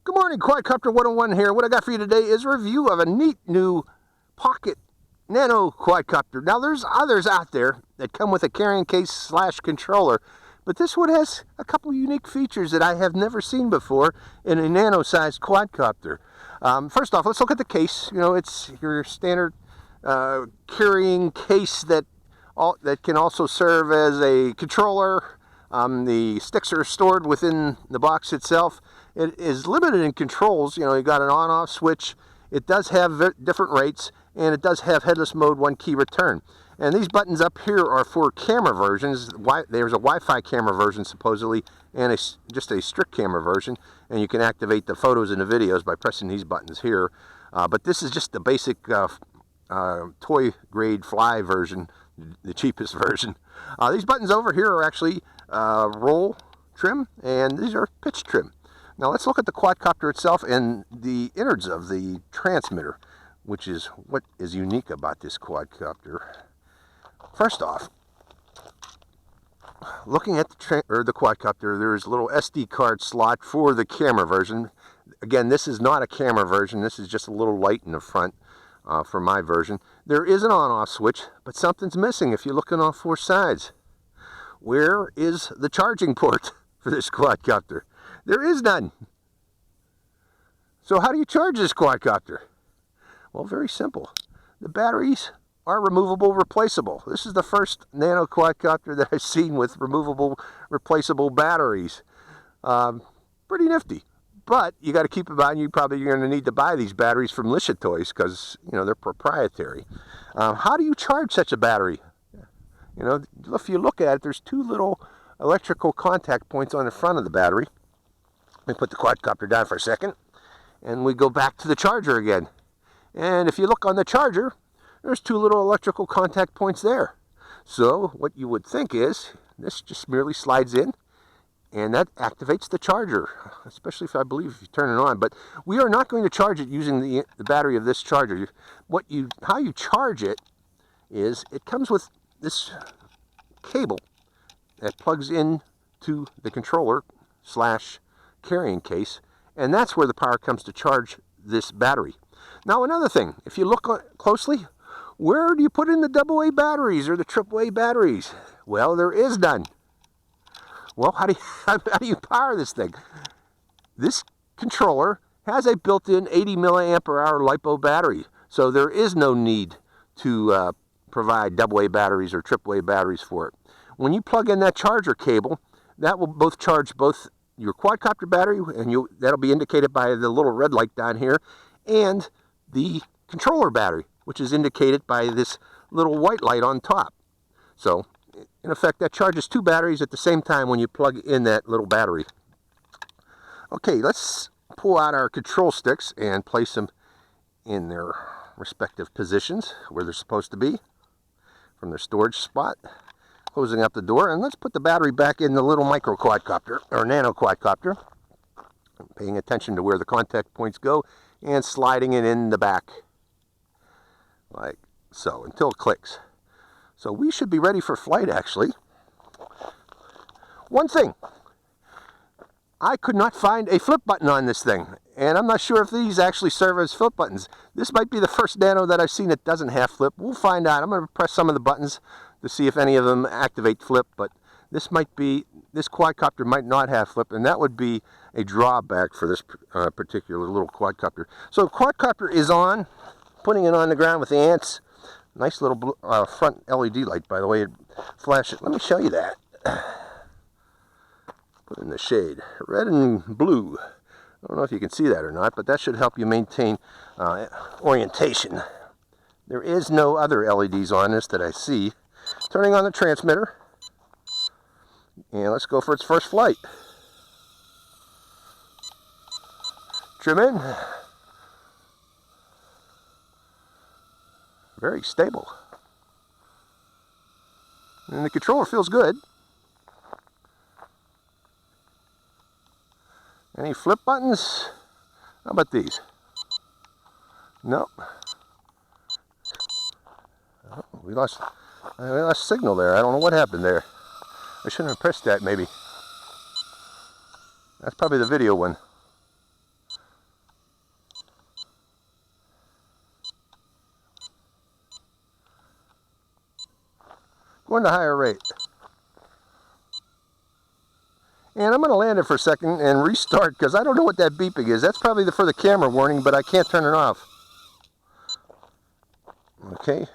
Good morning, Quadcopter 101 here. What I got for you today is a review of a neat new pocket nano quadcopter. Now, there's others out there that come with a carrying case slash controller, but this one has a couple unique features that I have never seen before in a nano-sized quadcopter. First off, let's look at the case. You know, it's your standard carrying case that can also serve as a controller. The sticks are stored within the box itself. It is limited in controls. You know, you got an on-off switch. It does have different rates, and it does have headless mode, one key return. And these buttons up here are for camera versions. There's a Wi-Fi camera version supposedly, and just a strict camera version. And you can activate the photos and the videos by pressing these buttons here. But this is just the basic toy grade fly version, the cheapest version. These buttons over here are actually roll trim, and these are pitch trim. Now let's look at the quadcopter itself and the innards of the transmitter, which is what is unique about this quadcopter. First off, looking at the quadcopter, there's a little SD card slot for the camera version. Again, this is not a camera version. This is just a little light in the front for my version. There is an on-off switch, but something's missing if you're looking on four sides. Where is the charging port for this quadcopter? There is none. So how do you charge this quadcopter? Well, very simple. The batteries are removable, replaceable. This is the first nano quadcopter that I've seen with removable, replaceable batteries. Pretty nifty. But you got to keep in mind you're going to need to buy these batteries from Lishitoys because, you know, they're proprietary. How do you charge such a battery? You know, if you look at it, there's two little electrical contact points on the front of the battery. Let me put the quadcopter down for a second, and we go back to the charger again. And if you look on the charger, there's two little electrical contact points there. So what you would think is this just merely slides in, and that activates the charger, especially if if you turn it on. But we are not going to charge it using the battery of this charger. How you charge it is it comes with this cable that plugs in to the controller slash carrying case, and that's where the power comes to charge this battery. Now, another thing, if you look closely, where do you put in the AA batteries or the AAA batteries? Well, there is none. Well, how do you power this thing? This controller has a built-in 80 milliamp hour LiPo battery, so there is no need to provide AA batteries or AAA batteries for it. When you plug in that charger cable, that will charge both your quadcopter battery, and that'll be indicated by the little red light down here, and the controller battery, which is indicated by this little white light on top. So, in effect, that charges two batteries at the same time when you plug in that little battery. Okay, let's pull out our control sticks and place them in their respective positions where they're supposed to be from their storage spot. Closing up the door, and let's put the battery back in the little micro quadcopter or nano quadcopter. Paying attention to where the contact points go and sliding it in the back like so until it clicks. So we should be ready for flight, actually. One thing, I could not find a flip button on this thing, and I'm not sure if these actually serve as flip buttons. This might be the first nano that I've seen that doesn't have flip. We'll find out. I'm going to press some of the buttons to see if any of them activate flip, but this quadcopter might not have flip, and that would be a drawback for this particular little quadcopter. So the quadcopter is on, putting it on the ground with the ants. Nice little front LED light, by the way. It flashes. Let me show you that. Put in the shade. Red and blue. I don't know if you can see that or not, but that should help you maintain orientation. There is no other LEDs on this that I see. Turning on the transmitter, and let's go for its first flight. Trim in. Very stable. And the controller feels good. Any flip buttons? How about these? Nope. Oh, we lost signal there. I don't know what happened there. I shouldn't have pressed that, maybe. That's probably the video one. Going to higher rate. And I'm going to land it for a second and restart because I don't know what that beeping is. That's probably for the camera warning, but I can't turn it off. Okay.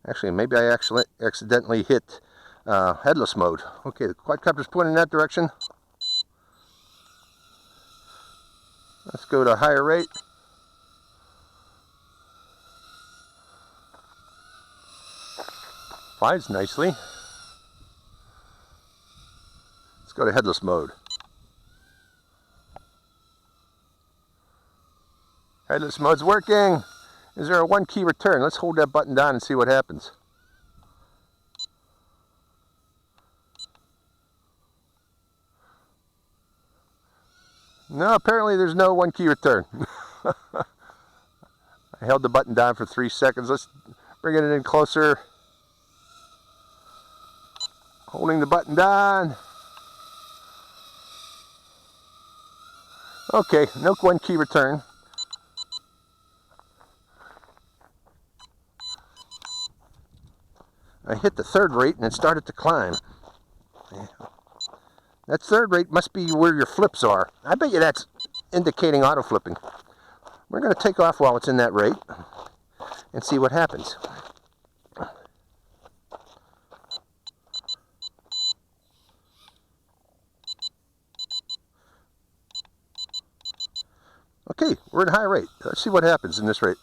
Actually, maybe I actually accidentally hit headless mode. Okay, the quadcopter's pointing in that direction. Let's go to higher rate. Flies nicely. Let's go to headless mode. Headless mode's working. Is there a one key return? Let's hold that button down and see what happens. No, apparently there's no one key return. I held the button down for 3 seconds. Let's bring it in closer. Holding the button down. Okay, no one key return. I hit the third rate and it started to climb. That third rate must be where your flips are. I bet you that's indicating auto flipping. We're going to take off while it's in that rate and see what happens. Okay, we're at high rate. Let's see what happens in this rate.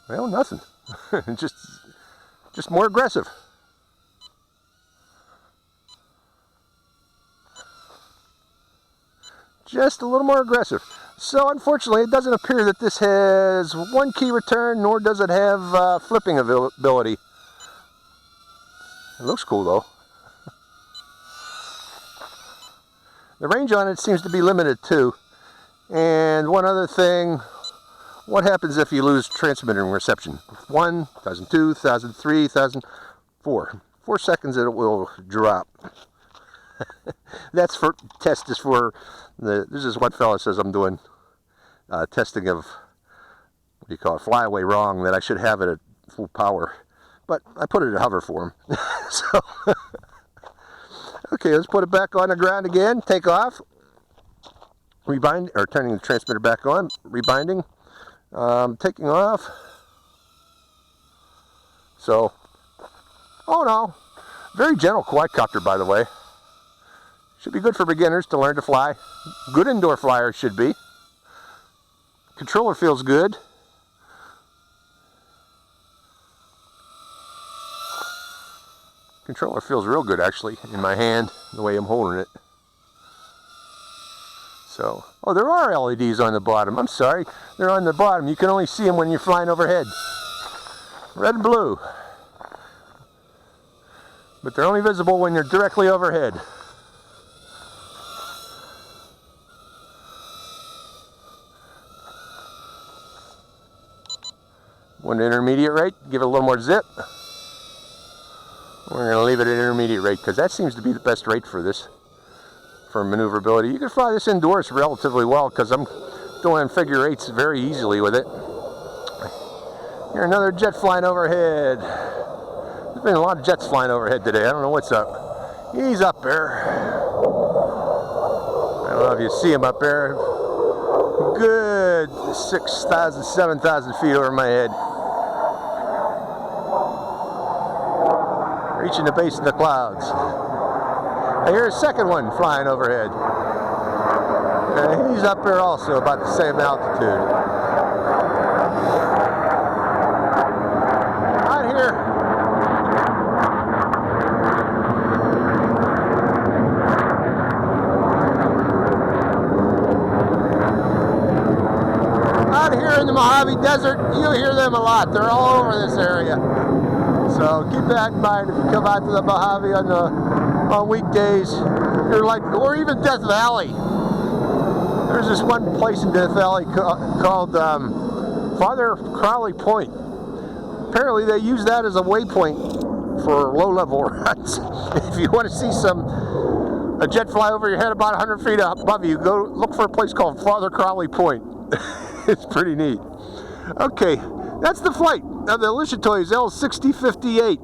Well, nothing. just more aggressive. Just a little more aggressive. So unfortunately, it doesn't appear that this has one key return, nor does it have flipping ability. It looks cool though. The range on it seems to be limited too. And one other thing. What happens if you lose transmitting reception? 1, 1002, 1003, 1004. 4 seconds it will drop. That's for test is for the. This is what fella says I'm doing testing of what do you call it? Flyaway wrong, that I should have it at full power, but I put it at hover for him. So okay, let's put it back on the ground again. Take off. Rebind or turning the transmitter back on. Rebinding. Taking off. So, oh no, very gentle quadcopter, by the way. Should be good for beginners to learn to fly. Good indoor flyer should be. Controller feels good. Controller feels real good actually in my hand, the way I'm holding it. So, oh, there are LEDs on the bottom. I'm sorry, they're on the bottom. You can only see them when you're flying overhead. Red and blue. But they're only visible when you're directly overhead. One intermediate rate, give it a little more zip. We're going to leave it at intermediate rate because that seems to be the best rate for this. For maneuverability. You can fly this indoors relatively well because I'm doing figure eights very easily with it. Here's another jet flying overhead. There's been a lot of jets flying overhead today. I don't know what's up. He's up there. I don't know if you see him up there. Good 6,000, 7,000 feet over my head. Reaching the base of the clouds. I hear a second one flying overhead. He's up there also, about the same altitude. Out here. Out here in the Mojave Desert, you hear them a lot. They're all over this area. So keep that in mind if you come out to the Mojave on weekdays, you're like, or even Death Valley. There's this one place in Death Valley called Father Crowley Point. Apparently they use that as a waypoint for low-level runs. If you want to see a jet fly over your head about 100 feet above you, go look for a place called Father Crowley Point. It's pretty neat. Okay, that's the flight of the Lishitoys L6058.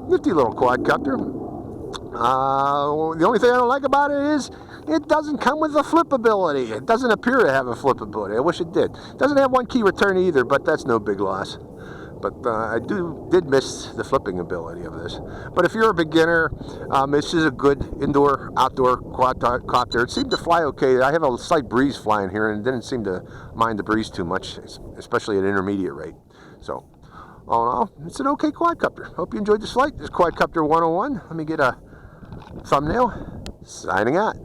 Nifty little quadcopter. The only thing I don't like about it is it doesn't come with the flippability. It doesn't appear to have a flippability. I wish it did. It doesn't have one key return either, but that's no big loss. But I did miss the flipping ability of this. But if you're a beginner, this is a good indoor-outdoor quadcopter. It seemed to fly okay. I have a slight breeze flying here, and didn't seem to mind the breeze too much, especially at intermediate rate. So, all in all, it's an okay quadcopter. Hope you enjoyed this flight. This is Quadcopter 101. Let me get a thumbnail. Signing out.